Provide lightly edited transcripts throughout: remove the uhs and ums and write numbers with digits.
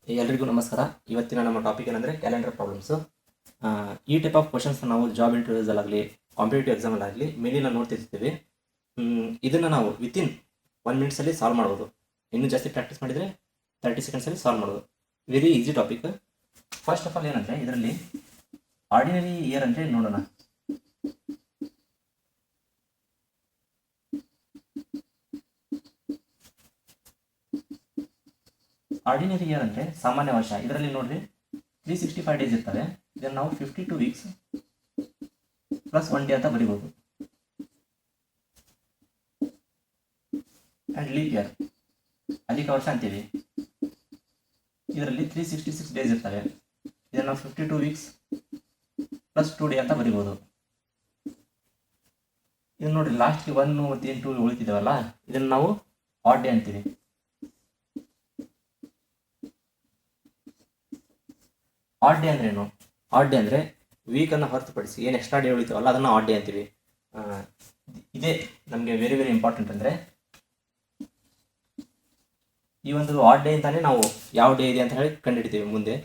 ಎಲ್ರಿಗೂ ನಮಸ್ಕಾರ. ಇವತ್ತಿನ ನಮ್ಮ ಟಾಪಿಕ್ ಏನಂದರೆ ಕ್ಯಾಲೆಂಡರ್ ಪ್ರಾಬ್ಲಮ್ಸು. ಈ ಟೈಪ್ ಆಫ್ ಕ್ವಶನ್ಸ್ ನಾವು ಜಾಬ್ ಇಂಟರ್ವ್ಯೂಸಲ್ಲಾಗಲಿ ಕಾಂಪಿಟೇಟಿವ್ ಎಕ್ಸಾಮಲ್ಲಾಗಲಿ ಮೇಲಿನ ನೋಡ್ತಿರ್ತೀವಿ. ಇದನ್ನು ನಾವು ವಿತಿನ್ 1 ಮಿನಿಟ್ಸಲ್ಲಿ ಸಾಲ್ವ್ ಮಾಡ್ಬೋದು. ಇನ್ನೂ ಜಾಸ್ತಿ ಪ್ರಾಕ್ಟೀಸ್ ಮಾಡಿದರೆ 30 ಸೆಕೆಂಡ್ಸಲ್ಲಿ ಸಾಲ್ವ್ ಮಾಡ್ಬೋದು. Very easy topic. First of all ಏನಂದರೆ ಇದರಲ್ಲಿ ಆರ್ಡಿನರಿ ಇಯರ್ ಅಂದರೆ ನೋಡೋಣ. ಆರ್ಡಿನರಿ ಇಯರ್ ಅಂದರೆ ಸಾಮಾನ್ಯ ವರ್ಷ. ಇದರಲ್ಲಿ ನೋಡಿರಿ 365 ಡೇಸ್ ಇರ್ತವೆ. ಇದನ್ನು ನಾವು 52 ವೀಕ್ಸ್ ಪ್ಲಸ್ 1 ಡೇ ಅಂತ ಬರಿಬೋದು. ಆ್ಯಂಡ್ ಲೀಪ್ ಇಯರ್ ಅಧಿಕ ವರ್ಷ ಅಂತೀವಿ. ಇದರಲ್ಲಿ 366 ಡೇಸ್ ಇರ್ತವೆ. ಇದನ್ನು ನಾವು 52 ವೀಕ್ಸ್ ಪ್ಲಸ್ 2 ಡೇ ಅಂತ ಬರಿಬೋದು. ಇದನ್ನು ನೋಡಿರಿ, ಲಾಸ್ಟ್ಗೆ 1 ಮತ್ತು 2 ಉಳಿತಿದ್ದೇವಲ್ಲ, ಇದನ್ನು ನಾವು ಆಡ್ ಡೇ ಅಂತೀವಿ. ಆಡ್ ಡೇ ಅಂದ್ರೆ ಏನು? ಆಡ್ ಡೇ ಅಂದರೆ ವೀಕನ್ನು ಹೊರತುಪಡಿಸಿ ಏನು ಎಕ್ಸ್ಟ್ರಾ ಡೇ ಉಳಿತೀವಲ್ಲ ಅದನ್ನು ಆಡ್ ಡೇ ಅಂತೀವಿ. ಇದೇ ನಮಗೆ ವೆರಿ ವೆರಿ ಇಂಪಾರ್ಟೆಂಟ್. ಅಂದರೆ ಈ ಒಂದು ಆಡ್ ಡೇ ಅಂತಾನೆ ನಾವು ಯಾವ ಡೇ ಇದೆ ಅಂತ ಹೇಳಿ ಕಂಡುಹಿಡಿತೀವಿ ಮುಂದೆ.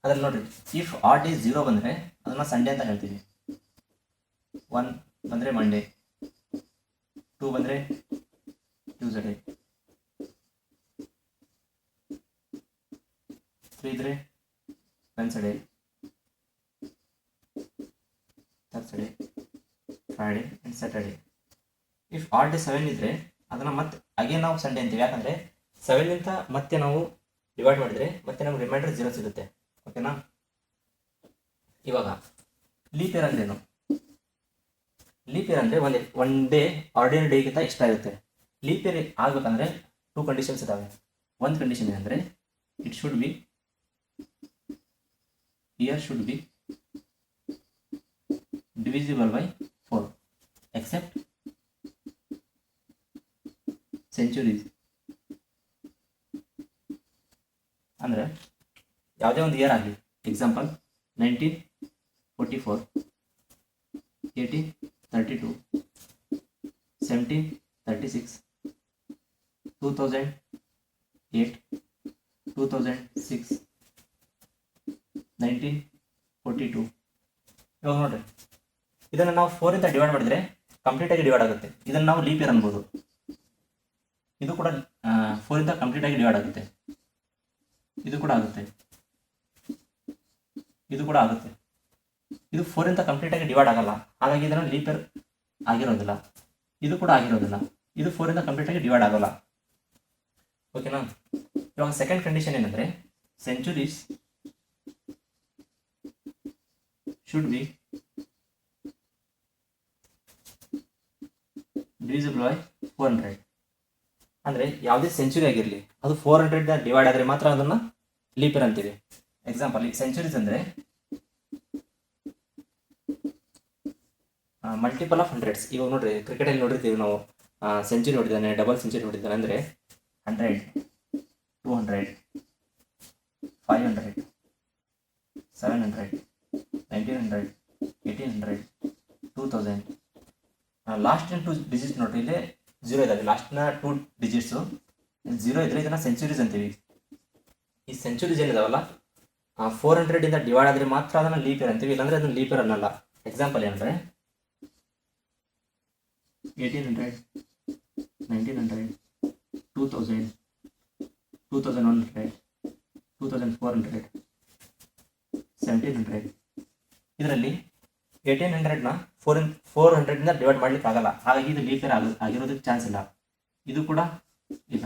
ಅದ್ರಲ್ಲಿ ನೋಡಿರಿ, ಇಫ್ ಆಡ್ ಡೇ 0 ಬಂದರೆ ಅದನ್ನು ಸಂಡೇ ಅಂತ ಹೇಳ್ತೀವಿ. 1 ಬಂದರೆ ಮಂಡೇ, 2 ಬಂದರೆ ಟ್ಯೂಸ್ಡೇ, 3 ಇದ್ರೆ Wednesday, Thursday, Friday and Saturday. If odd day 7 ಇದ್ದರೆ ಅದನ್ನು ಮತ್ತೆ ಅಗೇನ್ ನಾವು ಸಂಡೇ ಅಂತೀವಿ. ಯಾಕಂದರೆ 7 ಮತ್ತೆ ನಾವು ಡಿವೈಡ್ ಮಾಡಿದರೆ ಮತ್ತೆ ನಮ್ಗೆ ರಿಮೈಂಡರ್ 0 ಸಿಗುತ್ತೆ. ಓಕೆನಾ? ಇವಾಗ ಲೀಪ್ ಇಯರ್ ಅಂದ್ರೇನು? ಲೀಪ್ ಇಯರ್ ಅಂದರೆ ಒನ್ ಡೇ ಆರ್ಡಿನರಿ ಡೇಗಿಂತ ಎಕ್ಸ್ಟ್ರಾ ಇರುತ್ತೆ. ಲೀಪ್ ಇಯರ್ ಆಗಬೇಕಂದ್ರೆ 2 ಕಂಡೀಷನ್ಸ್ ಇದ್ದಾವೆ. ಒಂದು ಕಂಡೀಷನ್ ಏನಂದರೆ it should be year should be divisible by 4 except centuries. ಅಂದರೆ ಯಾವುದೇ ಒಂದು ಇಯರ್ ಆಗಲಿ, ಎಕ್ಸಾಂಪಲ್ 1944, 1832, 1736, 2008, 2006, 1942. ಇವಾಗ ನೋಡ್ರಿ, ಇದನ್ನು ನಾವು 4 ಡಿವೈಡ್ ಮಾಡಿದರೆ ಕಂಪ್ಲೀಟಾಗಿ ಡಿವೈಡ್ ಆಗುತ್ತೆ. ಇದನ್ನು ನಾವು ಲೀಪ್ ಇಯರ್ ಅನ್ಬೋದು. ಇದು ಕೂಡ 4 ಕಂಪ್ಲೀಟಾಗಿ ಡಿವೈಡ್ ಆಗುತ್ತೆ. ಇದು ಕೂಡ ಆಗುತ್ತೆ, ಇದು ಕೂಡ ಆಗುತ್ತೆ. ಇದು 4 ಕಂಪ್ಲೀಟಾಗಿ ಡಿವೈಡ್ ಆಗಲ್ಲ, ಹಾಗಾಗಿ ಇದನ್ನು ಲೀಪ್ ಇಯರ್ ಆಗಿರೋದಿಲ್ಲ. ಇದು ಕೂಡ ಆಗಿರೋದಿಲ್ಲ. ಇದು 4 ಕಂಪ್ಲೀಟಾಗಿ ಡಿವೈಡ್ ಆಗೋಲ್ಲ. ಓಕೆನಾ? ಇವಾಗ ಸೆಕೆಂಡ್ ಕಂಡೀಷನ್ ಏನಂದರೆ centuries should be divisible by 400. ಅಂದರೆ ಯಾವುದೇ ಸೆಂಚುರಿ ಆಗಿರಲಿ ಅದು 400 ಡಿವೈಡ್ ಆದರೆ ಮಾತ್ರ ಅದನ್ನು ಲೀಪ್ ಇಯರ್ ಅಂತೀವಿ. ಎಕ್ಸಾಂಪಲ್, ಈ ಸೆಂಚುರೀಸ್ ಅಂದರೆ ಮಲ್ಟಿಪಲ್ ಆಫ್ ಹಂಡ್ರೆಡ್ಸ್. ಇವಾಗ ನೋಡ್ರಿ, ಕ್ರಿಕೆಟಲ್ಲಿ ನೋಡಿರ್ತೀವಿ ನಾವು, ಸೆಂಚುರಿ ನೋಡಿದ್ದಾನೆ, ಡಬಲ್ ಸೆಂಚುರಿ ನೋಡಿದ್ದಾನೆ ಅಂದರೆ 100, 200, 500, 700, 1900, 1800, 2000. ಲಾಸ್ಟ್ 2 ಡಿಜಿಟ್ಸ್ ನೋಡ್ರಿ, ಇಲ್ಲೇ 0 ಇದ್ದಾವೆ. ಲಾಸ್ಟ್ನ 2 ಡಿಜಿಟ್ಸು 0 ಇದ್ದರೆ ಇದನ್ನು ಸೆಂಚುರೀಸ್ ಅಂತೀವಿ. ಈ ಸೆಂಚುರೀಸ್ ಏನಿದಾವಲ್ಲ 400 ಡಿವೈಡ್ ಆದರೆ ಮಾತ್ರ ಅದನ್ನು ಲೀಪ್ ಇಯರ್ ಅಂತೀವಿ, ಇಲ್ಲಾಂದರೆ ಅದನ್ನು ಲೀಪ್ ಇಯರ್ ಅನ್ನಲ್ಲ. ಎಕ್ಸಾಂಪಲ್ ಏನಂದರೆ 1800, 1900, 2000, 2100, 2400, 1700. ಇದರಲ್ಲಿ 1800ನ 400 ಡಿವೈಡ್ ಮಾಡ್ಲಿಕ್ಕೆ ಆಗಲ್ಲ, ಹಾಗಾಗಿ ಇದು ಲೀಪ್ ಇಯರ್ ಆಗಿರೋದಕ್ಕೆ ಚಾನ್ಸ್ ಇಲ್ಲ. ಇದು ಕೂಡ ಇಲ್ಲ,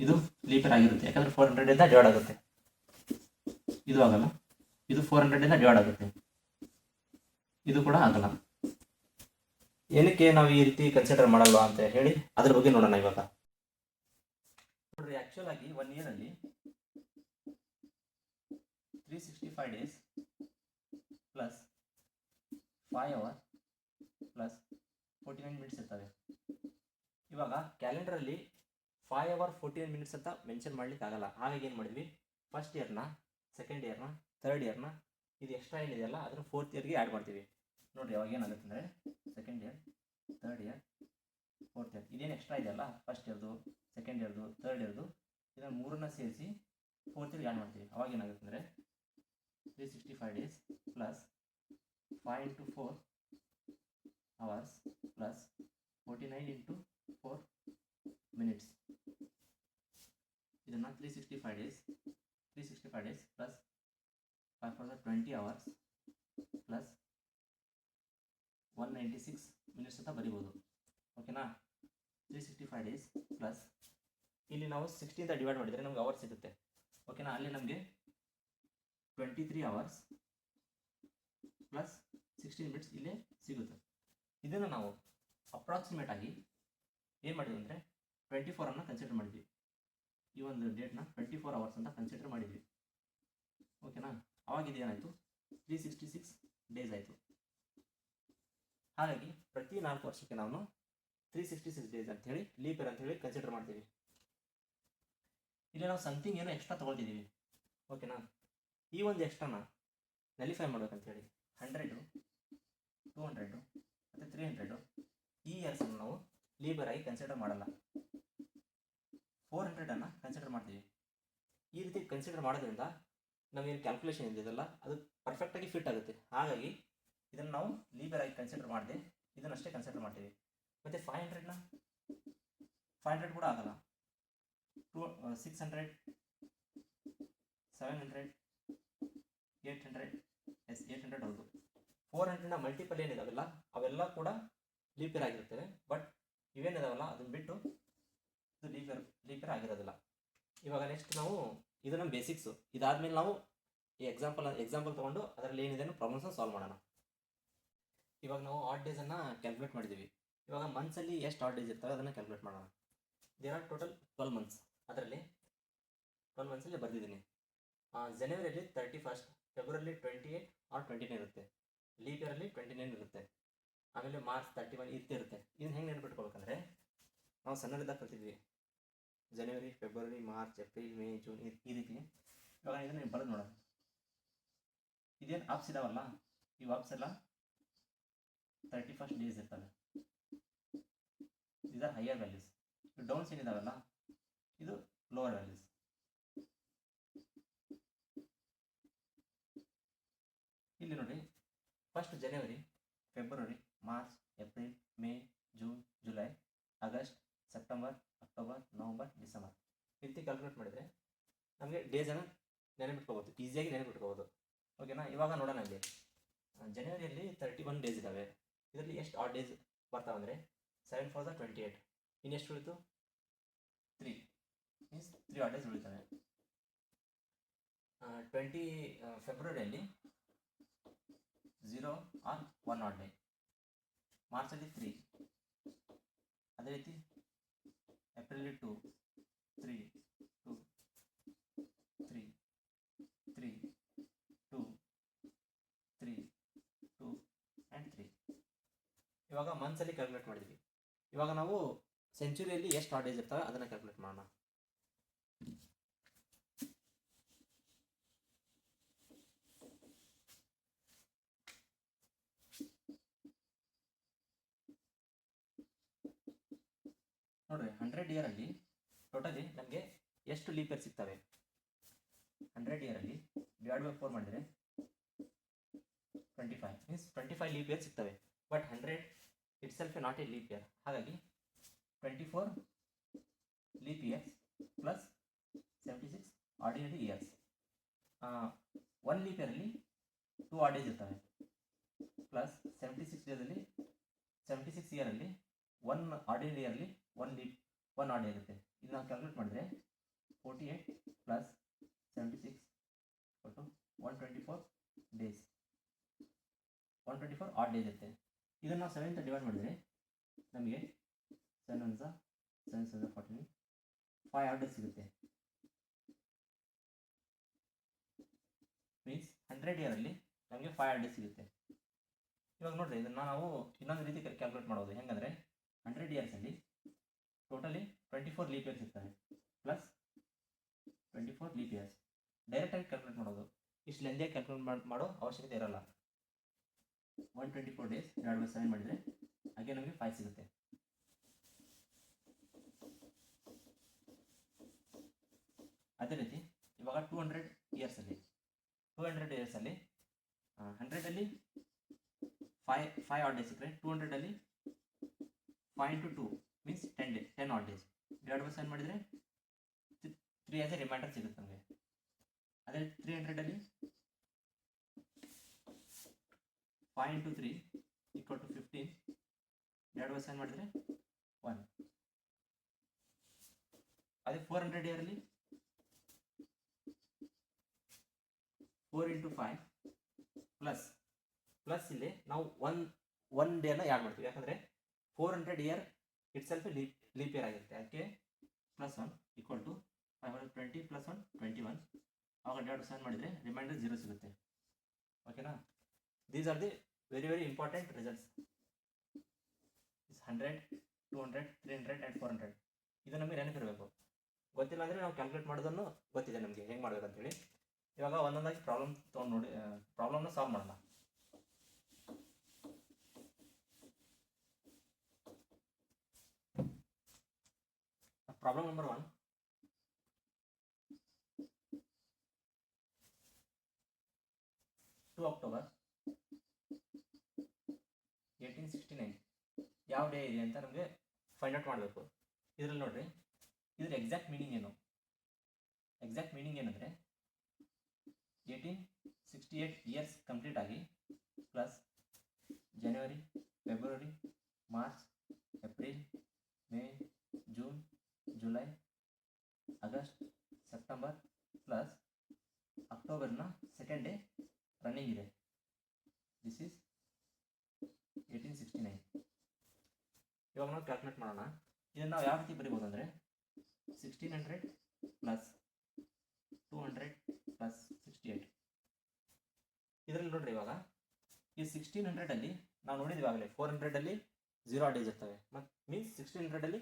ಇದು ಲೀಪ್ ಇಯರ್ ಆಗಿರುತ್ತೆ, ಯಾಕಂದರೆ 400 ಡಿವೈಡ್ ಆಗುತ್ತೆ. ಇದು ಆಗಲ್ಲ, ಇದು 400 ಡಿವೈಡ್ ಆಗುತ್ತೆ, ಇದು ಕೂಡ ಆಗಲ್ಲ. ಏನಕ್ಕೆ ನಾವು ಈ ರೀತಿ ಕನ್ಸಿಡರ್ ಮಾಡಲ್ವಾ ಅಂತ ಹೇಳಿ ಅದ್ರ ಬಗ್ಗೆ ನೋಡೋಣ ಇವಾಗ. ನೋಡ್ರಿ, ಆ್ಯಕ್ಚುಲ್ ಆಗಿ 1 ಇಯರಲ್ಲಿ 365 days plus 5 hours plus 49 minutes ಇರ್ತವೆ. ಇವಾಗ ಕ್ಯಾಲೆಂಡರಲ್ಲಿ 5 hours 49 ಮಿನಿಟ್ಸ್ ಅಂತ ಮೆನ್ಷನ್ ಮಾಡ್ಲಿಕ್ಕೆ ಆಗಲ್ಲ. ಹಾಗಾಗಿ ಏನು ಮಾಡಿದ್ವಿ, ಫಸ್ಟ್ ಇಯರ್ನ, ಸೆಕೆಂಡ್ ಇಯರ್ನ, ಥರ್ಡ್ ಇಯರ್ನ, ಇದು ಎಕ್ಸ್ಟ್ರಾ ಏನಿದೆಯಲ್ಲ ಅದನ್ನು 4th ಇಯರ್ಗೆ ಆ್ಯಡ್ ಮಾಡ್ತೀವಿ. ನೋಡಿರಿ, ಅವಾಗ ಏನಾಗುತ್ತೆ ಅಂದರೆ second year, third year, 4th year, ಇದೇನು ಎಕ್ಸ್ಟ್ರಾ ಇದೆಯಲ್ಲ ಫಸ್ಟ್ ಇಯರ್ದು, ಸೆಕೆಂಡ್ ಇಯರ್ದು, ಥರ್ಡ್ ಇಯರ್ದು, ಇದನ್ನು 3ನ್ನ ಸೇರಿಸಿ 4 ಆ್ಯಡ್ ಮಾಡ್ತೀವಿ. ಅವಾಗ ಏನಾಗುತ್ತೆ ಅಂದರೆ 365 days plus 5 into 4 hours plus 49 into 4 minutes. ಇದನ್ನು 365 days plus 5 for 20 hours plus 196 minutes ಅಂತ ಬರಿಬೋದು. ಓಕೆನಾ? 365 ಡೇಸ್ ಪ್ಲಸ್ ಇಲ್ಲಿ ನಾವು 60 ಡಿವೈಡ್ ಮಾಡಿದರೆ ನಮ್ಗೆ ಅವರ್ಸ್ ಸಿಗುತ್ತೆ. ಓಕೆನಾ? ಅಲ್ಲಿ ನಮಗೆ 23 ಅವರ್ಸ್ ಪ್ಲಸ್ 16 ಮಿನಿಟ್ಸ್ ಇಲ್ಲೇ ಸಿಗುತ್ತೆ. ಇದನ್ನು ನಾವು ಅಪ್ರಾಕ್ಸಿಮೇಟ್ ಆಗಿ ಏನು ಮಾಡಿದ್ವಿ ಅಂದರೆ 24 ಕನ್ಸಿಡರ್ ಮಾಡಿದ್ವಿ. ಈ ಒಂದು ಡೇಟ್ನ 24 ಅವರ್ಸ್ ಅಂತ ಕನ್ಸಿಡರ್ ಮಾಡಿದ್ವಿ. ಓಕೆನಾ? ಅವಾಗ ಇದೇನಾಯಿತು 366 ಡೇಸ್ ಆಯಿತು. ಹಾಗಾಗಿ ಪ್ರತಿ 4 ವರ್ಷಕ್ಕೆ ನಾವು 366 ಡೇಸ್ ಅಂಥೇಳಿ ಲೀಪ್ ಇಯರ್ ಅಂಥೇಳಿ ಕನ್ಸಿಡರ್ ಮಾಡ್ತೀವಿ. ಇಲ್ಲಿ ನಾವು ಸಮಥಿಂಗ್ ಏನೋ ಎಕ್ಸ್ಟ್ರಾ ತೊಗೊಳ್ತಿದ್ದೀವಿ. ಓಕೆನಾ? ಈ ಒಂದು ಎಕ್ಸ್ಟ್ರಾನ ನಲಿಫೈ ಮಾಡ್ಬೇಕಂತೇಳಿ 100, 200 ಮತ್ತು 300 ಈ ಇಯರ್ಸನ್ನು ನಾವು ಲೀಪ್ ಇಯರ್ ಆಗಿ ಕನ್ಸಿಡರ್ ಮಾಡಲ್ಲ. 400 ಕನ್ಸಿಡರ್ ಮಾಡ್ತೀವಿ. ಈ ರೀತಿ ಕನ್ಸಿಡರ್ ಮಾಡೋದ್ರಿಂದ ನಮಗೇನು ಕ್ಯಾಲ್ಕುಲೇಷನ್ ಇದ್ದಿದ್ದಲ್ಲ ಅದು ಪರ್ಫೆಕ್ಟಾಗಿ ಫಿಟ್ ಆಗುತ್ತೆ. ಹಾಗಾಗಿ ಇದನ್ನು ನಾವು ಲೀಪ್ ಇಯರ್ ಆಗಿ ಕನ್ಸಿಡರ್ ಮಾಡದೆ ಇದನ್ನಷ್ಟೇ ಕನ್ಸಿಡರ್ ಮಾಡ್ತೀವಿ. ಮತ್ತು 500 ಕೂಡ ಆಗಲ್ಲ. 600, 700, 800 ಹೌದು. 400 ಮಲ್ಟಿಪಲ್ ಏನಿದಾವೆಲ್ಲ ಅವೆಲ್ಲ ಕೂಡ ಲೀಪ್ ಇಯರ್ ಆಗಿರ್ತವೆ. ಬಟ್ ಇವೇನಿದಾವಲ್ಲ ಅದನ್ನು ಬಿಟ್ಟು ಇದು ಲೀಪ್ ಇಯರ್ ಆಗಿರೋದಿಲ್ಲ. ಇವಾಗ ನೆಕ್ಸ್ಟ್ ನಾವು ಇದನ್ನು ಬೇಸಿಕ್ಸು. ಇದಾದಮೇಲೆ ನಾವು ಈ ಎಕ್ಸಾಂಪಲ್ ತೊಗೊಂಡು ಅದರಲ್ಲಿ ಏನಿದೆ ಪ್ರಾಬ್ಲಮ್ಸ್ನ ಸಾಲ್ವ್ ಮಾಡೋಣ. ಇವಾಗ ನಾವು ಆಡ್ ಡೇಸನ್ನು ಕ್ಯಾಲ್ಕುಲೇಟ್ ಮಾಡಿದ್ದೀವಿ. ಇವಾಗ ಮಂತ್ಸಲ್ಲಿ ಎಷ್ಟು ಆಡ್ ಡೇಸ್ ಇರ್ತವೆ ಅದನ್ನು ಕ್ಯಾಲ್ಕುಲೇಟ್ ಮಾಡೋಣ. There are total 12 months. ಅದರಲ್ಲಿ 12 ಮಂತ್ಸಲ್ಲಿ ಬರೆದಿದ್ದೀನಿ. ಜನವರಿಯಲ್ಲಿ 31, ಫೆಬ್ರವರಿಲಿ 28 ಆರ್ 29 ಇರುತ್ತೆ. ಲೀಪ್ ಇಯರಲ್ಲಿ 29 ಇರುತ್ತೆ. ಆಮೇಲೆ ಮಾರ್ಚ್ 31 ಇರುತ್ತೆ. ಇದನ್ನು ಹೆಂಗೆ ನೆನ್ಪಿಟ್ಕೋಬೇಕಂದ್ರೆ ನಾವು ಸಣ್ಣರಿದ್ದಾಗ ಕಲ್ತಿದ್ವಿ. ಜನವರಿ, ಫೆಬ್ರವರಿ, ಮಾರ್ಚ್, ಏಪ್ರಿಲ್, ಮೇ, ಜೂನ್ ಈ ರೀತಿ. ಇವಾಗ ಇದನ್ನು ಬರೆದು ನೋಡೋಣ. ಇದೇನು ಆಪ್ಸ್ ಇದಾವಲ್ಲ, ಈ ಆಪ್ಸ್ ಎಲ್ಲ 31 ಡೇಸ್ ಇರ್ತವೆ. these are higher values. Downs ಏನಿದಾವಲ್ಲ ಇದು ಲೋವರ್ ವ್ಯಾಲ್ಯೂಸ್. ಇಲ್ಲಿ ನೋಡಿ, ಫಸ್ಟ್ ಜನವರಿ, ಫೆಬ್ರವರಿ, March, April, May, June, July, August, September, October, November, December ಈ ರೀತಿ ಕ್ಯಾಲ್ಕುಲೇಟ್ ಮಾಡಿದರೆ ನಮಗೆ ಡೇಸನ್ನು ನೆನಪಿಟ್ಕೋಬೋದು, ಈಸಿಯಾಗಿ ನೆನಪಿಟ್ಕೋಬೋದು. ಓಕೆನಾ? ಇವಾಗ ನೋಡೋಣ. ಇಲ್ಲಿ ಜನವರಿಯಲ್ಲಿ 31 ಡೇಸ್ ಇದ್ದಾವೆ. ಇದರಲ್ಲಿ ಎಷ್ಟು ಆಡ್ ಡೇಸ್ ಬರ್ತಾವೆ ಅಂದರೆ 7 for 28. ಇನ್ನೆಷ್ಟು ಉಳಿತು? 3 ಮೀನ್ಸ್ 3 ಆಡ್ ಡೇಸ್ ಉಳಿತವೆ. 20 ಫೆಬ್ರವರಿಯಲ್ಲಿ 0 ಆರ್ 1 ಆಡ್ ಡೇ. ಮಾರ್ಚಲ್ಲಿ 3. ಅದೇ ರೀತಿ ಏಪ್ರಿಲಲ್ಲಿ 2, 3, 2, 3, 3, 2, 3, 2 ಆ್ಯಂಡ್ 3. ಇವಾಗ ಮಂತ್ಸಲ್ಲಿ ಕ್ಯಾಲ್ಕುಲೇಟ್ ಮಾಡಿದ್ವಿ. ಇವಾಗ ನಾವು ಸೆಂಚುರಿಯಲ್ಲಿ ಎಷ್ಟು ಆಡ್ ಡೇಸ್ ಇರ್ತವೆ ಅದನ್ನು ಕ್ಯಾಲ್ಕುಲೇಟ್ ಮಾಡೋಣ. ನೋಡ್ರಿ, 100 ಇಯರಲ್ಲಿ ಟೋಟಲಿ ನಮಗೆ ಎಷ್ಟು ಲೀಪ್ ಇಯರ್ ಸಿಗ್ತವೆ? 100 ಇಯರಲ್ಲಿ ಡಿವೈಡ್ ಬೈ 4 ಮಾಡಿದರೆ 25 ಮೀನ್ಸ್ 25 ಲೀಪ್ ಇಯರ್ ಸಿಗ್ತವೆ. But 100 itself not a leap year. ಹಾಗಾಗಿ 24 leap years plus 76 ordinary years. 1 leap ಇಯರಲ್ಲಿ 2 ಆಡ್ ಡೇಸ್ ಇರ್ತವೆ ಪ್ಲಸ್ 76 ಡೇಸಲ್ಲಿ 76 ಇಯರಲ್ಲಿ 1 ಆರ್ಡಿನರಿ ಇಯರ್ಲಿ 1 ಆಡ್ ಡೇ ಇರುತ್ತೆ. ಇದು ನಾವು ಕ್ಯಾಲ್ಕುಲೇಟ್ ಮಾಡಿದರೆ 48 ಪ್ಲಸ್ 76 ಒಟ್ಟು 124 ಡೇಸ್. 124 ಆಡ್ ಡೇಸ್ ಇರುತ್ತೆ. ಇದನ್ನು ನಾವು 7 ಡಿವೈಡ್ ಮಾಡಿದರೆ ನಮಗೆ 7 1 14 5 ಆಡ್ ಡೇಸ್ ಸಿಗುತ್ತೆ. ಮೀನ್ಸ್ 100 ಇಯರಲ್ಲಿ ನಮಗೆ 5 ಆಡ್ ಡೇಸ್ ಸಿಗುತ್ತೆ. ಇವಾಗ ನೋಡಿರಿ, ಇದನ್ನು ನಾವು ಇನ್ನೊಂದು ರೀತಿ ಕ್ಯಾಲ್ಕುಲೇಟ್ ಮಾಡೋದು ಹೆಂಗಂದರೆ 100 ಇಯರ್ಸಲ್ಲಿ ಟೋಟಲಿ 24 ಲೀಪ್ ಇಯರ್ಸ್ ಇರ್ತವೆ ಪ್ಲಸ್ 24 ಲೀಪ್ ಇಯರ್ಸ್. ಡೈರೆಕ್ಟಾಗಿ ಕ್ಯಾಲ್ಕುಲೇಟ್ ಮಾಡೋದು, ಇಷ್ಟು ಲೆಂದಿಯಾಗಿ ಕ್ಯಾಲ್ಕುಲೇಟ್ ಮಾಡೋ ಅವಶ್ಯಕತೆ ಇರಲ್ಲ. 124 ಡೇಸ್ ಡಿವೈಡ್ ಬೈ 7 ಮಾಡಿದರೆ ಹಾಗೆ ನಮಗೆ 5 ಸಿಗುತ್ತೆ. ಅದೇ ರೀತಿ ಇವಾಗ 200 ಇಯರ್ಸಲ್ಲಿ 200 ಇಯರ್ಸಲ್ಲಿ 100ಅಲ್ಲಿ 5 ಆಡ್ ಡೇಸ್ ಸಿಕ್ಕರೆ 200ಅಲ್ಲಿ 5 into 2 means 10 add days divide by 7 ಮಾಡಿದರೆ 3 ಆಸ್ ಎ ರಿಮೈಂಡರ್ ಸಿಗುತ್ತೆ ನಮಗೆ. ಅದೇ 300ಅಲ್ಲಿ 5 into 3 equal to 15 divide by 7 ಮಾಡಿದರೆ 1. ಅದೇ 400 ಇಯರಲ್ಲಿ 4 into 5 ಪ್ಲಸ್ ಇಲ್ಲಿ ನಾವು ಒನ್ ಡೇನ ಆ್ಯಡ್ ಮಾಡ್ತೀವಿ, ಯಾಕಂದರೆ 400 year itself leap year ಆಗಿರುತ್ತೆ. ಅದಕ್ಕೆ +1 ಈಕ್ವಲ್ ಟು 520 + 1 21. ಆವಾಗ ಡಿವೈಡ್ 7 ಮಾಡಿದರೆ ರಿಮೈಂಡರ್ 0 ಸಿಗುತ್ತೆ. ಓಕೆನಾ? These are the very very important results. 100, 200, 300 and 400 ಇದು ನಮಗೆ ನೆನಪಿರಬೇಕು. ಗೊತ್ತಿಲ್ಲ ಅಂದರೆ ನಾವು ಕ್ಯಾಲ್ಕುಲೇಟ್ ಮಾಡೋದನ್ನು ಗೊತ್ತಿದೆ ನಮಗೆ ಹೆಂಗೆ ಮಾಡಬೇಕಂತೇಳಿ. ಇವಾಗ ಒಂದೊಂದಾಗಿ ಪ್ರಾಬ್ಲಮ್ ತೊಗೊಂಡು ನೋಡಿ, ಪ್ರಾಬ್ಲಮ್ನ ಸಾಲ್ವ್ ಮಾಡೋಣ. Problem number 1. October 1869 ಯಾವ ಡೇ ಇದೆ ಅಂತ ನಮಗೆ ಫೈಂಡ್ ಔಟ್ ಮಾಡಬೇಕು. ಇದರಲ್ಲಿ ನೋಡ್ರಿ, ಇದ್ರ ಎಕ್ಸಾಕ್ಟ್ ಮೀನಿಂಗ್ ಏನು? ಎಕ್ಸಾಕ್ಟ್ ಮೀನಿಂಗ್ ಏನಂದರೆ 1868 ಇಯರ್ಸ್ ಕಂಪ್ಲೀಟ್ ಆಗಿ ಪ್ಲಸ್ ಜನವರಿ, ಫೆಬ್ರವರಿ, March, April, May, June, July, August, September plus ಅಕ್ಟೋಬರ್ನ ಸೆಕೆಂಡ್ ಡೇ ರನ್ನಿಂಗ್ ಇದೆ. This is 1869. ಇವಾಗ ನಾವು ಕ್ಯಾಲ್ಕುಲೇಟ್ ಮಾಡೋಣ. ಇದನ್ನು ನಾವು ಯಾವ ರೀತಿ ಬರಿಬೋದು ಅಂದರೆ 1600 ಪ್ಲಸ್ 200 ಪ್ಲಸ್ 68. ಇದರಲ್ಲಿ ನೋಡ್ರಿ, ಇವಾಗ ಈ 1600ಅಲ್ಲಿ ನಾವು ನೋಡಿದ್ವಿ ಆಗಲೇ 400ಅಲ್ಲಿ 0 ಆಡ್ ಡೇಸ್ ಇರ್ತವೆ, ಮತ್ತು ಮೀನ್ಸ್ 1600ಅಲ್ಲಿ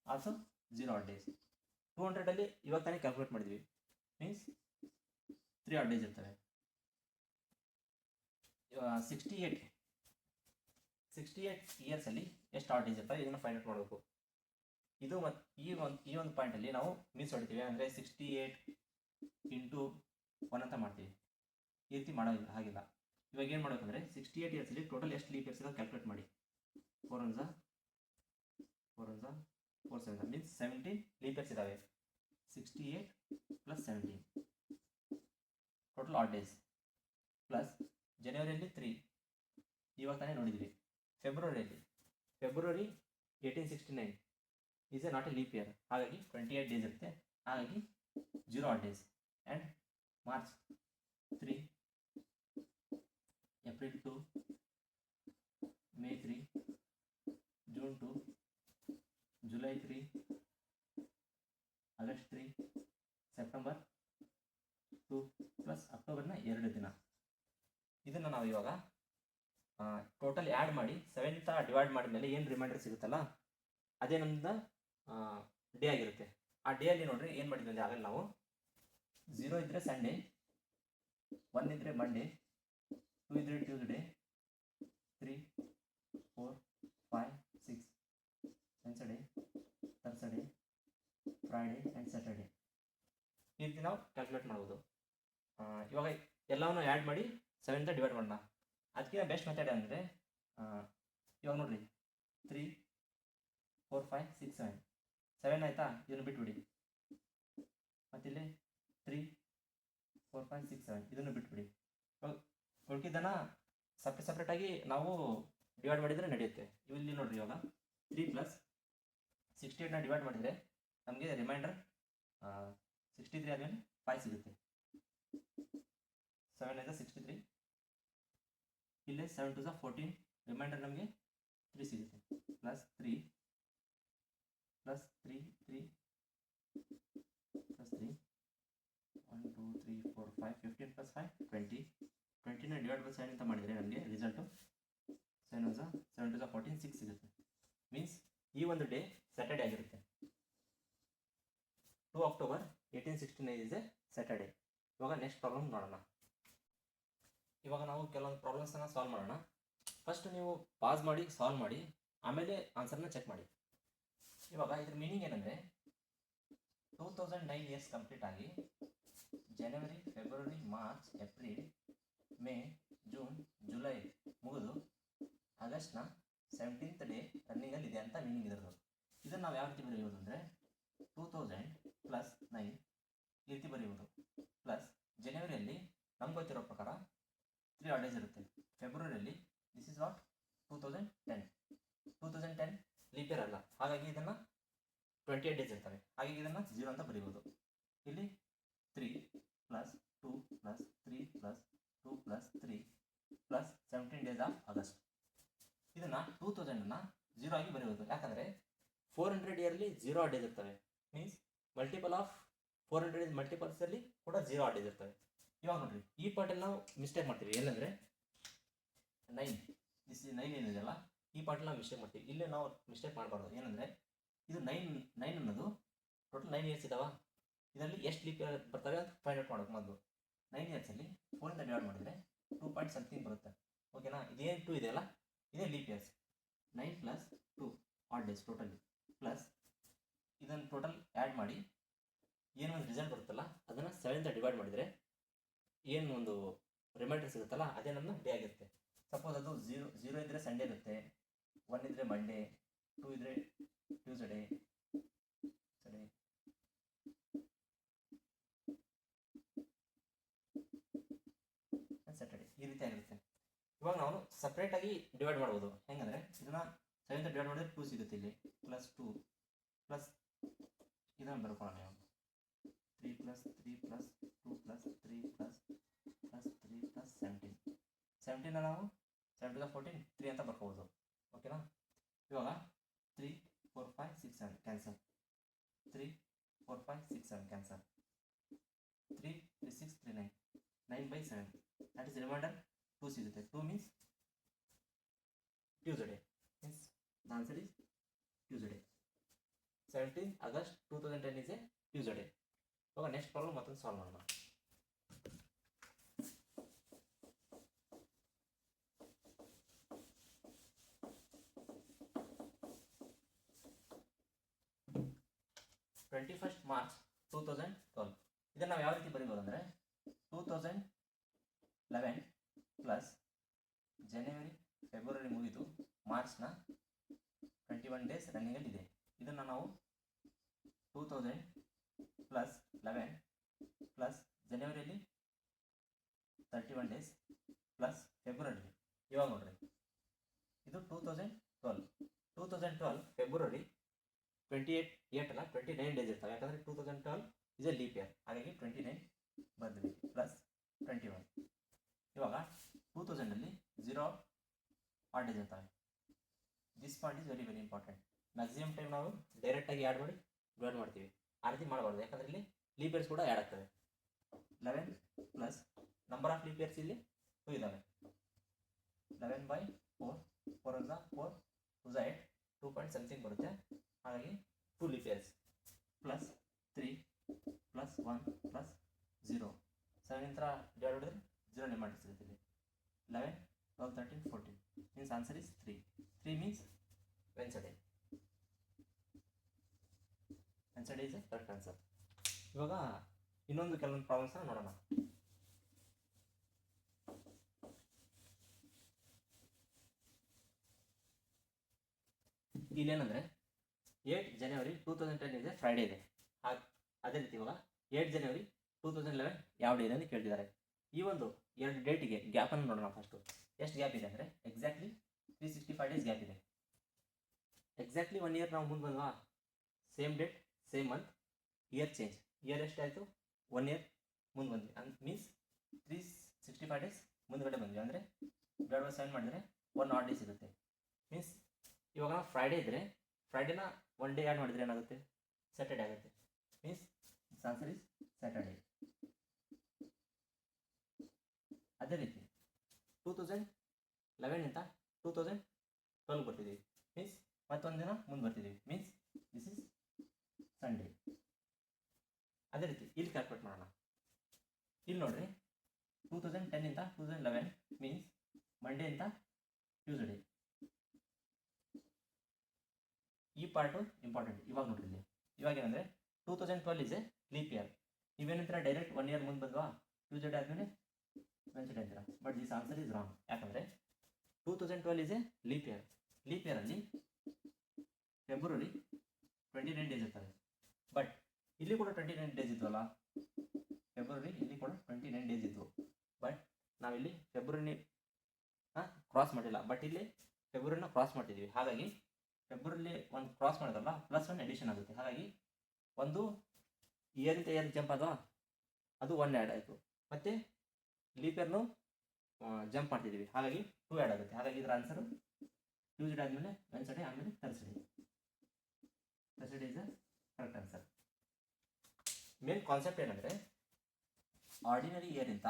ಆಲ್ಸೋ 0 ಆಡ್ ಡೇಸ್. 200ಅಲ್ಲಿ ಇವಾಗ ತಾನೇ ಕ್ಯಾಲ್ಕುಲೇಟ್ ಮಾಡಿದ್ವಿ, ಮೀನ್ಸ್ 3 ಆಡ್ ಡೇಸ್ ಇರ್ತವೆ. 68 ಇಯರ್ಸಲ್ಲಿ ಎಷ್ಟು ಆಡ್ ಡೇಸ್ ಇರ್ತವೆ ಇದನ್ನು ಫೈಂಡ್ ಔಟ್ ಮಾಡಬೇಕು. ಇದು ಮತ್ತು ಈ ಒಂದು ಪಾಯಿಂಟಲ್ಲಿ ನಾವು ಮಿಸ್ ಹೊಡಿತೀವಿ, ಅಂದರೆ 68 into 1 ಅಂತ ಮಾಡ್ತೀವಿ. ಈ ರೀತಿ ಮಾಡೋದಿಲ್ಲ, ಹಾಗಿಲ್ಲ. ಇವಾಗ ಏನು ಮಾಡಬೇಕಂದ್ರೆ 68 ಇಯರ್ಸಲ್ಲಿ ಟೋಟಲ್ ಎಷ್ಟು ಲೀಪ್ ಇಯರ್ಸ್ ಇರೋದು ಕ್ಯಾಲ್ಕುಲೇಟ್ ಮಾಡಿ. 4 1 4 7 ಮೀನ್ಸ್ 17 ಲೀಪ್ ಇಯರ್ಸ್ ಇದ್ದಾವೆ. 68 + 17 ಟೋಟಲ್ ಆಡ್ ಡೇಸ್. ಪ್ಲಸ್ ಜನವರಿಯಲ್ಲಿ 3 ಇವಾಗ ತಾನೇ ನೋಡಿದ್ವಿ. ಫೆಬ್ರವರಿ 1869 is a not a leap year, ಹಾಗಾಗಿ 28 ಡೇಸ್ ಇರುತ್ತೆ, ಹಾಗಾಗಿ 0 odd days. And March 3, April 2, May 3, June 2, July 3, August 3, September 2 plus ಅಕ್ಟೋಬರ್ನ 2 ದಿನ. ಇದನ್ನು ನಾವು ಇವಾಗ ಟೋಟಲ್ ಆ್ಯಡ್ ಮಾಡಿ 7 ಡಿವೈಡ್ ಮಾಡಿದ ಮೇಲೆ ಏನು ರಿಮೈಂಡರ್ ಸಿಗುತ್ತಲ್ಲ ಅದೇ ನಮ್ಮದು ಡೇ ಆಗಿರುತ್ತೆ. ಆ ಡೇಯಲ್ಲಿ ನೋಡ್ರಿ ಏನು ಮಾಡಿದ್ವಿ ಅಂದರೆ ಆಗಲ್ಲ ನಾವು 0 ಇದ್ದರೆ ಸಂಡೇ, 1 ಇದ್ದರೆ ಮಂಡೇ, 2 ಇದ್ದರೆ Tuesday, 3, 4, 5, 6 Wednesday, Thursday, Friday and Saturday. ಈ ರೀತಿ ನಾವು ಕ್ಯಾಲ್ಕುಲೇಟ್ ಮಾಡ್ಬೋದು. ಇವಾಗ ಎಲ್ಲವನ್ನು ಆ್ಯಡ್ ಮಾಡಿ 7 ಡಿವೈಡ್ ಮಾಡೋಣ. ಅದಕ್ಕಿಂತ ಬೆಸ್ಟ್ ಮೆಥಡ್ ಅಂದರೆ ಇವಾಗ ನೋಡಿರಿ 3, 4, 5, 6, 7 ಆಯಿತಾ, ಇದನ್ನು ಬಿಟ್ಬಿಡಿ. ಮತ್ತಿಲ್ಲಿ 3, 4, 5, 6, 7 ಇದನ್ನು ಬಿಟ್ಬಿಡಿ. ಉಳ್ಕಿದ್ದನ್ನು ಸಪ್ರೇಟಾಗಿ ನಾವು ಡಿವೈಡ್ ಮಾಡಿದರೆ ನಡೆಯುತ್ತೆ. ಇಲ್ಲಿ ನೋಡಿರಿ, ಇವಾಗ 3 + 68ನ ಡಿವೈಡ್ ಮಾಡಿದರೆ ನಮಗೆ ರಿಮೈಂಡರ್ 63 ಆದಮೇಲೆ 5 ಸಿಗುತ್ತೆ. 7 is 63, ಇಲ್ಲೇ 7 2 14, ರಿಮೈಂಡರ್ ನಮಗೆ 3 ಸಿಗುತ್ತೆ. Plus 3 plus 3 3 plus 3 1 2 3 4 5 15 plus 5 20. 20ನ ಡಿವೈಡ್ ಬೈ 7 ಅಂತ ಮಾಡಿದರೆ ನಮಗೆ ರಿಸಲ್ಟು 7 2 14 6 ಸಿಗುತ್ತೆ. ಮೀನ್ಸ್ ಈ ಒಂದು ಡೇ ಸ್ಯಾಟರ್ಡೇ ಆಗಿರುತ್ತೆ. 2 October 1869 ಇಸ್ ಎ ಸ್ಯಾಟರ್ಡೇ. ಇವಾಗ ನೆಕ್ಸ್ಟ್ ಪ್ರಾಬ್ಲಮ್ ನೋಡೋಣ. ಇವಾಗ ನಾವು ಕೆಲವೊಂದು ಪ್ರಾಬ್ಲಮ್ಸನ್ನು ಸಾಲ್ವ್ ಮಾಡೋಣ. ಫಸ್ಟ್ ನೀವು ಪಾಸ್ ಮಾಡಿ ಸಾಲ್ವ್ ಮಾಡಿ, ಆಮೇಲೆ ಆನ್ಸರ್ನ ಚೆಕ್ ಮಾಡಿ. ಇವಾಗ ಇದ್ರ ಮೀನಿಂಗ್ ಏನಂದರೆ 2009 ಇಯರ್ಸ್ ಕಂಪ್ಲೀಟ್ ಆಗಿ ಜನವರಿ, ಫೆಬ್ರವರಿ, March, April, May, June, July ಮುಗಿದು ಆಗಸ್ಟ್ನ 17th ಡೇ ರನ್ನಿಂಗಲ್ಲಿದೆ ಅಂತ ಮೀನಿಂಗ್ ಇರೋದು. ಇದನ್ನು ನಾವು ಯಾವ ರೀತಿ ಬರೆಯುವುದು ಅಂದರೆ 2000 ಪ್ಲಸ್ 9 ಈ ರೀತಿ ಬರೆಯುವುದು. ಪ್ಲಸ್ ಜನವರಿಯಲ್ಲಿ ನಮ್ಗೆ ಗೊತ್ತಿರೋ ಪ್ರಕಾರ 3 odd days ಇರುತ್ತೆ. ಫೆಬ್ರವರಿಯಲ್ಲಿ this is what 2010 leap year ಅಲ್ಲ, ಹಾಗಾಗಿ ಇದನ್ನು 28 days ಇರ್ತವೆ. ಹಾಗಾಗಿ ಇದನ್ನು 0 ಅಂತ ಬರೀಬೋದು. ಇಲ್ಲಿ 3 plus 2 plus 3 plus 2 plus 3 plus 17 days of August. ಇದನ್ನು 2000 0 ಆಗಿ ಬರೆಯುವುದು. ಯಾಕಂದರೆ 400 ಇಯರ್ಲಿ 0 odd days ಇರ್ತವೆ. ಮೀನ್ಸ್ ಮಲ್ಟಿಪಲ್ ಆಫ್ 400 ಮಲ್ಟಿಪಲ್ಸಲ್ಲಿ ಕೂಡ 0 odd days ಇರ್ತವೆ. ಇವಾಗ ನೋಡ್ರಿ, ಈ ಪಾರ್ಟಲ್ಲಿ ನಾವು ಮಿಸ್ಟೇಕ್ ಮಾಡ್ತೀವಿ. ಏನಂದರೆ 9 ದಿಸ್ 9 ಏನಿದೆಯಲ್ಲ, ಈ ಪಾರ್ಟಲ್ಲಿ ನಾವು ಮಿಸ್ಟೇಕ್ ಮಾಡ್ತೀವಿ. ಇಲ್ಲೇ ನಾವು ಮಿಸ್ಟೇಕ್ ಮಾಡಬಾರ್ದು. ಏನಂದರೆ ಇದು 9 ಅನ್ನೋದು ಟೋಟಲ್ 9 ಇಯರ್ಸ್ ಇದಾವ. ಇದರಲ್ಲಿ ಎಷ್ಟು ಲೀಪ್ ಇಯರ್ ಬರ್ತವೆ ಅಂತ ಫೈಂಡ್ ಔಟ್ ಮಾಡೋದು ಮೊದಲು. 9 ಇಯರ್ಸಲ್ಲಿ 4 ಡಿವೈಡ್ ಮಾಡಿದರೆ 2 ಪಾಯಿಂಟ್ ಸಮಥಿಂಗ್ ಬರುತ್ತೆ. ಓಕೆನಾ? ಇದೇನು 2 ಇದೆಯಲ್ಲ, ಇದೇ leap years. 9 plus 2 odd days totally, plus ಇದನ್ನು ಟೋಟಲ್ ಆ್ಯಡ್ ಮಾಡಿ ಏನು ಒಂದು ರಿಸಲ್ಟ್ ಬರುತ್ತಲ್ಲ ಅದನ್ನು 7 ಡಿವೈಡ್ ಮಾಡಿದರೆ ಏನು ಒಂದು ರಿಮೈಂಡರ್ ಸಿಗುತ್ತಲ್ಲ ಅದೇ ನಮ್ಮ ಡೇ ಆಗಿರುತ್ತೆ. ಸಪೋಸ್ ಅದು 0 ಇದ್ದರೆ ಸಂಡೇ ಇರುತ್ತೆ, 1 ಇದ್ದರೆ ಮಂಡೇ, 2 ಇದ್ದರೆ ಟ್ಯೂಸ್ಡೇ, ಸ್ಯಾಟರ್ಡೇ, ಈ ರೀತಿ ಆಗಿರುತ್ತೆ. ಇವಾಗ ನಾವು ಸಪ್ರೇಟಾಗಿ ಡಿವೈಡ್ ಮಾಡ್ಬೋದು. ಹೆಂಗಂದರೆ ಇದನ್ನು 7 ಡಿವೈಡ್ ಮಾಡಿದ್ರೆ 2 ಸಿಗುತ್ತೆ. ಇಲ್ಲಿ ಪ್ಲಸ್ 2 ಪ್ಲಸ್ ಇದನ್ನು ಬರ್ಕೊಳ್ಳೋಣ ನಾವು 3 plus 3 plus 2 plus 3 plus 3 plus 17 ನಾವು 7 to 14 3 ಅಂತ ಬರ್ಕೋಬೋದು. ಓಕೆನಾ? ಇವಾಗ 3 4 5 6 7 cancel, 3 4 5 6 7 cancel, 3 3 6 3 9 9/7 that is remainder 2 ಸಿಗುತ್ತೆ. 2 means Tuesday. Means the answer is Tuesday. 17 August 2010 is a Tuesday. ಇವಾಗ ನೆಕ್ಸ್ಟ್ ಪ್ರಾಬ್ಲಮ್ ಮತ್ತೊಂದು ಸಾಲ್ವ್ ಮಾಡೋಣ. March 2012. ಇದನ್ನು ನಾವು ಯಾವ ರೀತಿ ಬರೀಬೋದು ಅಂದರೆ 2011 ಪ್ಲಸ್ ಜನವರಿ ಫೆಬ್ರವರಿ ಮುಗಿದು ಮಾರ್ಚ್ನ 21 days ರನ್ನಿಂಗಲ್ಲಿದೆ. ಇದನ್ನು ನಾವು 2000 ಪ್ಲಸ್ 11 ಪ್ಲಸ್ ಜನವರಿಯಲ್ಲಿ 31 days ಪ್ಲಸ್ ಫೆಬ್ರವರಿ. ಇವಾಗ ನೋಡ್ರಿ, ಇದು 2012 ಫೆಬ್ರವರಿ 28 ಅಲ್ಲ 29 days ಇರ್ತವೆ. ಯಾಕಂದರೆ 2012 ಇಸ್ ಎ ಲೀಪ್ ಇಯರ್, ಹಾಗಾಗಿ 29 ಬರ್ತೀವಿ ಪ್ಲಸ್ 21. ಇವಾಗ 2000 0 odd days ಇರ್ತವೆ. This point is very very important. Maximum time ನಾವು ಡೈರೆಕ್ಟಾಗಿ ಆ್ಯಡ್ ಮಾಡಿ ಡಿವೈಡ್ ಮಾಡ್ತೀವಿ. ಆ ರೀತಿ ಮಾಡಬಾರ್ದು, ಯಾಕಂದರೆ ಇಲ್ಲಿ ಲೀಪ್ ಇಯರ್ಸ್ ಕೂಡ ಆ್ಯಡ್ ಆಗ್ತವೆ. 11 plus number of leap years ಇಲ್ಲಿ 2 ಇದ್ದಾವೆ. 11/4 4 4 2 8 2 ಪಾಯಿಂಟ್ ಸಮಥಿಂಗ್ ಬರುತ್ತೆ. ಹಾಗಾಗಿ 2 leap years plus 3 plus 1 plus 0 7 divide ಮಾಡಿದ್ರೆ 0 ರಿಮೈಂಡರ್ ಸಿಗುತ್ತೆ. ಇಲ್ಲಿ 11 12 13 14 means answer is 3 means Wednesday. Wednesday is a correct answer. ಇವಾಗ ಇನ್ನೊಂದು ಕೆಲವೊಂದು ಪ್ರಾಬ್ಲಮ್ಸ್ನ ನೋಡೋಣ. ಇಲ್ಲೇನಂದರೆ 8 ಜನವರಿ 2010 ಇದೆ, ಫ್ರೈಡೇ ಇದೆ. ಅದೇ ರೀತಿ ಇವಾಗ 8 ಜನವರಿ 2011 ಯಾವ ಡೇ ಇದೆ ಅಂತ ಕೇಳ್ತಿದ್ದಾರೆ. ಈ ಒಂದು 2 ಡೇಟಿಗೆ ಗ್ಯಾಪನ್ನು ನೋಡೋಣ. ಫಸ್ಟು ಎಷ್ಟು ಗ್ಯಾಪ್ ಇದೆ ಅಂದರೆ ಎಕ್ಸಾಕ್ಟ್ಲಿ 365 days ಗ್ಯಾಪ್ ಇದೆ. ಎಕ್ಸಾಕ್ಟ್ಲಿ 1 year ನಾವು ಮುಂದೆ ಬಂದ್ವಾ, same date same month, year change. Year ಎಷ್ಟಾಯಿತು 1 year ಮುಂದೆ ಬಂದ್ವಿ. ಮೀನ್ಸ್ 365 days ಮುಂದ್ಗಡೆ ಬಂದ್ವಿ. ಅಂದರೆ ಡಿವೈಡ್ ಬೈ 7 ಮಾಡಿದರೆ 1 odd day ಸಿಗುತ್ತೆ. ಮೀನ್ಸ್ ಇವಾಗ ಫ್ರೈಡೇ ಇದ್ದರೆ ಫ್ರೈಡೇನ 1 day ಆ್ಯಡ್ ಮಾಡಿದರೆ ಏನಾಗುತ್ತೆ, ಸ್ಯಾಟರ್ಡೇ ಆಗುತ್ತೆ. Means this answer is Saturday. ಅದೇ ರೀತಿ 2011 2012 ಬರ್ತಿದ್ದೀವಿ. ಮೀನ್ಸ್ ಮತ್ತೊಂದು ದಿನ ಮುಂದೆ ಬರ್ತಿದ್ದೀವಿ. Means this is Sunday. ಅದೇ ರೀತಿ ಇಲ್ಲಿ ಕ್ಯಾಲ್ಕುಲೇಟ್ ಮಾಡೋಣ. ಇಲ್ಲಿ ನೋಡ್ರಿ, 2010 2011 ಮೀನ್ಸ್ ಮಂಡೇಯಿಂದ ಟ್ಯೂಸ್ಡೇ. ಈ ಪಾರ್ಟು ಇಂಪಾರ್ಟೆಂಟ್. ಇವಾಗ ನೋಡ್ರಿ, ಇಲ್ಲಿ ಇವಾಗ ಏನಂದರೆ 2012 ಇಸ್ ಎ ಲೀಪ್ ಇಯರ್. ನೀವೇನಂತೀರ ಡೈರೆಕ್ಟ್ 1 ಇಯರ್ ಮುಂದೆ ಬಂದ್ವಾ ಟ್ಯೂಸ್ಡೇ ಆದಮೇಲೆ ವೆನ್ಸ್ಡೇ ಅಂತೀರಾ, but this answer is wrong. ಯಾಕಂದರೆ 2012 ಇಸ್ ಎ ಲೀಪ್ ಇಯರಲ್ಲಿ ಫೆಬ್ರವರಿ 29 ಡೇಸ್ ಇರ್ತದೆ. ಬಟ್ ಇಲ್ಲಿ ಕೂಡ 29 ಡೇಸ್ ಇದ್ವಲ್ಲ, ಫೆಬ್ರವರಿ ಇಲ್ಲಿ ಕೂಡ 29 ಡೇಸ್ ಇದ್ವು. ಬಟ್ ನಾವಿಲ್ಲಿ ಫೆಬ್ರವರಿ ಕ್ರಾಸ್ ಮಾಡಿಲ್ಲ, ಬಟ್ ಇಲ್ಲಿ ಫೆಬ್ರವರಿನ ಕ್ರಾಸ್ ಮಾಡ್ತಿದ್ದೀವಿ. ಹಾಗಾಗಿ ಫೆಬ್ರವರಿಲಿ ಒಂದು ಕ್ರಾಸ್ ಮಾಡಿದ್ರಲ್ಲ +1 ಎಡಿಷನ್ ಆಗುತ್ತೆ. ಹಾಗಾಗಿ ಒಂದು ಇಯರಿಂದ ಇಯರ್ ಜಂಪ್ ಆದವಾ, ಅದು 1 ಆ್ಯಡ್ ಆಯಿತು. ಮತ್ತು ಲೀಪ್ ಇಯರ್ನು ಜಂಪ್ ಮಾಡ್ತಿದ್ದೀವಿ, ಹಾಗಾಗಿ 2 ಆ್ಯಡ್ ಆಗುತ್ತೆ. ಹಾಗಾಗಿ ಇದರ ಆನ್ಸರು ಟ್ಯೂಸ್ಡೇ ಆದಮೇಲೆ ವೆನ್ಸ್ಡೇ, ಆಮೇಲೆ Thursday is a correct answer. Main concept ಏನಂದರೆ ಆರ್ಡಿನರಿ ಇಯರಿಂದ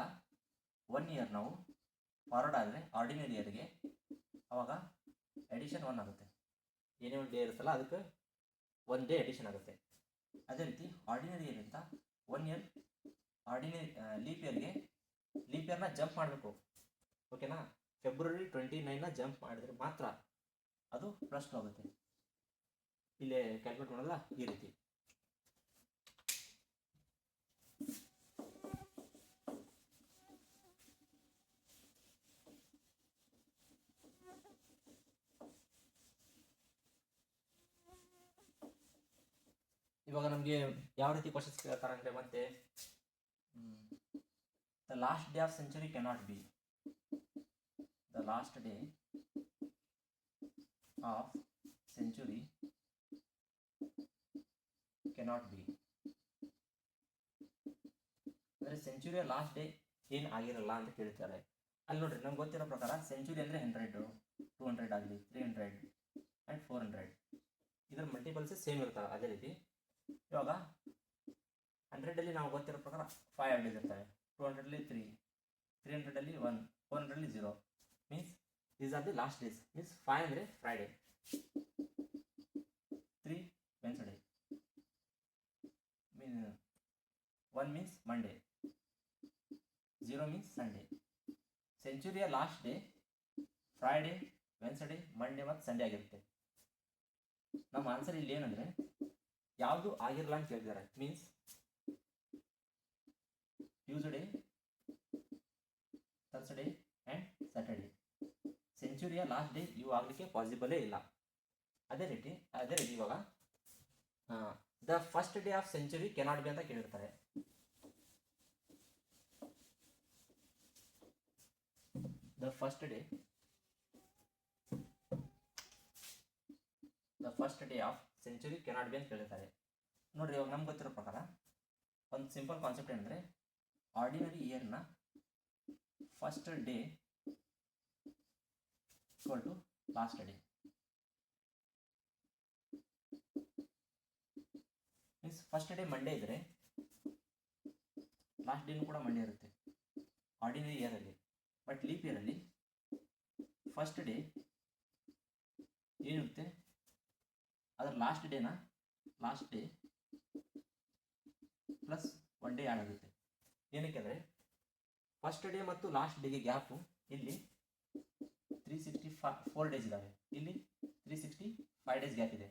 1 ಇಯರ್ ನಾವು ಫಾರ್ವರ್ಡ್ ಆದರೆ ಆರ್ಡಿನರಿ ಇಯರ್ಗೆ ಅವಾಗ ಎಡಿಷನ್ 1 ಆಗುತ್ತೆ. ಏನೇ ಒಂದು ಡೇ ಇರುತ್ತಲ್ಲ ಅದಕ್ಕೆ 1 ಡೇ ಎಡಿಷನ್ ಆಗುತ್ತೆ. ಅದೇ ರೀತಿ ಆರ್ಡಿನರಿ ಇಯರಿಂದ 1 ಇಯರ್ ಆರ್ಡಿನರಿ ಲೀಪ್ ಇಯರ್ನ ಜಂಪ್ ಮಾಡಬೇಕು. ಓಕೆನಾ? ಫೆಬ್ರವರಿ 29ನ ಜಂಪ್ ಮಾಡಿದ್ರೆ ಮಾತ್ರ ಅದು +2 ಆಗುತ್ತೆ. ಇಲ್ಲೇ ಕ್ಯಾಲ್ಕುಲೇಟ್ ಮಾಡೋಲ್ಲ ಈ ರೀತಿ. ಇವಾಗ ನಮಗೆ ಯಾವ ರೀತಿ ಕ್ವಶನ್ಸ್ ಕೇಳ್ತಾರೆ ಅಂದರೆ, ಮತ್ತೆ the last day of century cannot B, the last day of century cannot B ಅಂದರೆ ಸೆಂಚುರಿಯ ಲಾಸ್ಟ್ ಡೇ ಏನು ಆಗಿರಲ್ಲ ಅಂತ ಕೇಳ್ತಾರೆ. ಅಲ್ಲಿ ನೋಡ್ರಿ, ನಮ್ಗೆ ಗೊತ್ತಿರೋ ಪ್ರಕಾರ ಸೆಂಚುರಿ ಅಂದರೆ 100, 200 ಆಗಲಿ, 300 ಆ್ಯಂಡ್ 400 ಇದರ ಮಲ್ಟಿಪಲ್ಸ್ ಸೇಮ್ ಇರ್ತವೆ. ಅದೇ ರೀತಿ ಇವಾಗ 100ಅಲ್ಲಿ ನಾವು ಗೊತ್ತಿರೋ ಪ್ರಕಾರ 5 ಡೇಸ್ ಇರ್ತವೆ, 200ಅಲ್ಲಿ 3, 300ಅಲ್ಲಿ 1, 400ಅಲ್ಲಿ 0. Means these are the last days. Means 5 ಅಂದರೆ Friday, 3 Wednesday, 1 means Monday, 0 means Sunday. ಸೆಂಚುರಿಯ last day Friday, Wednesday, Monday ಮತ್ತು ಸಂಡೇ ಆಗಿರುತ್ತೆ. ನಮ್ಮ ಆನ್ಸರ್ ಇಲ್ಲಿ ಏನಂದರೆ ಯಾವುದು ಆಗಿರಲ್ಲ ಅಂತ ಕೇಳಿದ್ದಾರೆ. Means Tuesday, Thursday and Saturday. ಸೆಂಚುರಿಯ ಲಾಸ್ಟ್ ಡೇ ಇವು ಆಗಲಿಕ್ಕೆ ಪಾಸಿಬಲೇ ಇಲ್ಲ. ಅದೇ ರೀತಿ ಇವಾಗ the first day of century cannot be ಅಂತ ಕೇಳಿರ್ತಾರೆ. The first day of century cannot be ಅಂತ ಕೇಳಿರ್ತಾರೆ. ನೋಡ್ರಿ, ಇವಾಗ ನಮ್ಗೆ ಗೊತ್ತಿರೋ ಪ್ರಕಾರ ಒಂದು ಸಿಂಪಲ್ ಕಾನ್ಸೆಪ್ಟ್ ಏನಂದರೆ ಆರ್ಡಿನರಿ ಇಯರ್ನ first day equal to last day. Means first day Monday ಇದ್ದರೆ ಲಾಸ್ಟ್ ಡೇನೂ ಕೂಡ ಮಂಡೇ ಇರುತ್ತೆ ಆರ್ಡಿನರಿ ಇಯರಲ್ಲಿ. ಬಟ್ ಲೀಪ್ ಇಯರಲ್ಲಿ ಫಸ್ಟ್ ಡೇ ಏನಿರುತ್ತೆ ಅದರ last day plus 1 day add ಆಗುತ್ತೆ. ಏನಕ್ಕೆ ಅಂದರೆ ಫಸ್ಟ್ ಡೇ ಮತ್ತು ಲಾಸ್ಟ್ ಡೇಗೆ ಗ್ಯಾಪು ಇಲ್ಲಿ 364 ಡೇಸ್ ಇದ್ದಾವೆ, ಇಲ್ಲಿ 365 ಡೇಸ್ ಗ್ಯಾಪ್ ಇದೆ.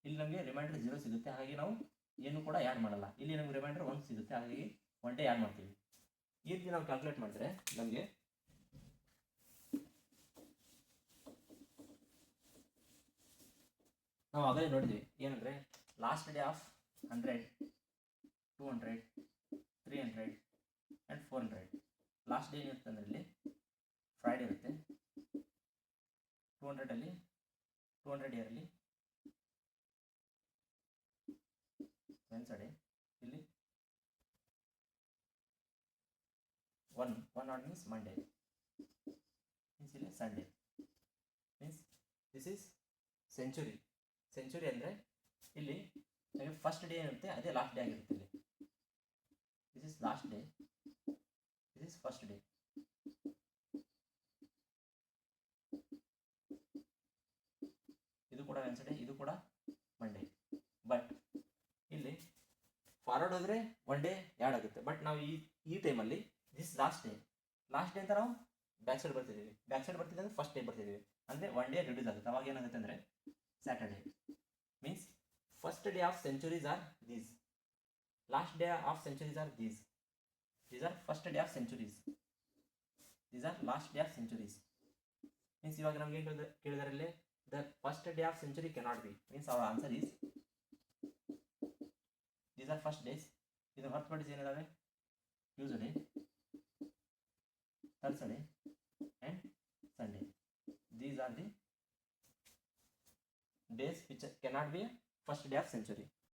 ಇಲ್ಲಿ ನಮಗೆ ರಿಮೈಂಡರ್ 0 ಸಿಗುತ್ತೆ, ಹಾಗಾಗಿ ನಾವು ಏನು ಕೂಡ ಆ್ಯಡ್ ಮಾಡಲ್ಲ. ಇಲ್ಲಿ ನಮಗೆ ರಿಮೈಂಡರ್ 1 ಸಿಗುತ್ತೆ, ಹಾಗಾಗಿ 1 ಡೇ ಆ್ಯಡ್ ಮಾಡ್ತೀವಿ. ಈ ರೀತಿ ನಾವು ಕ್ಯಾಲ್ಕುಲೇಟ್ ಮಾಡಿದ್ರೆ ನಮಗೆ ನಾವು ಆಗಲೇ ನೋಡಿದ್ವಿ ಏನಂದರೆ last day of 100, 200, 300 and 400. Last day ಏನಿರುತ್ತೆ ಅಂದರೆ ಇಲ್ಲಿ ಫ್ರೈಡೇ ಇರುತ್ತೆ. 200 ಇಯರಲ್ಲಿ ವೆನ್ಸ್ಡೇ, ಇಲ್ಲಿ 1 ನಾಟ್ ಮೀನ್ಸ್ ಮಂಡೇ, ಮೀನ್ಸ್ ಇಲ್ಲಿ Sunday. Means this is century ಅಂದರೆ ಇಲ್ಲಿ ನಮಗೆ ಫಸ್ಟ್ ಡೇ ಏನಿರುತ್ತೆ ಅದೇ ಲಾಸ್ಟ್ ಡೇ ಆಗಿರುತ್ತೆ. ಇಲ್ಲಿ this is last day, this is first day. ಇದು ಕೂಡ ವೆನ್ಸ್ಡೇ, ಇದು ಕೂಡ ಮಂಡೇ. ಬಟ್ ಇಲ್ಲಿ ಫಾರ್ವರ್ಡ್ ಹೋದರೆ 1 ಡೇ ಆ್ಯಡ್ ಆಗುತ್ತೆ. ಬಟ್ ನಾವು ಈ ಟೈಮಲ್ಲಿ ದಿಸ್ ಲಾಸ್ಟ್ ಡೇ ಅಂತ ನಾವು ಬ್ಯಾಕ್ ಸೈಡ್ ಬರ್ತಿದ್ದೀವಿ ಅಂದರೆ ಫಸ್ಟ್ ಡೇ ಬರ್ತಿದ್ದೀವಿ, ಅಂದರೆ 1 ಡೇ ರಿಡ್ಯೂಸ್ ಆಗುತ್ತೆ. ಅವಾಗ ಏನಾಗುತ್ತೆ ಅಂದರೆ Saturday. Means first day of centuries are these. Last day of centuries are these are first day of centuries, these are last day of centuries. Means ಇವಾಗ ನಮ್ಗೆ ಏನು ಕೇಳಿದಾರಲ್ಲಿ the first day of century cannot be, means our answer is these are first days. ಇದನ್ನು ಹೊರತುಪಡಿಸಿ ಏನಿದಾವೆ, Tuesday, Thursday and Sunday. These are the days which cannot be first day of century.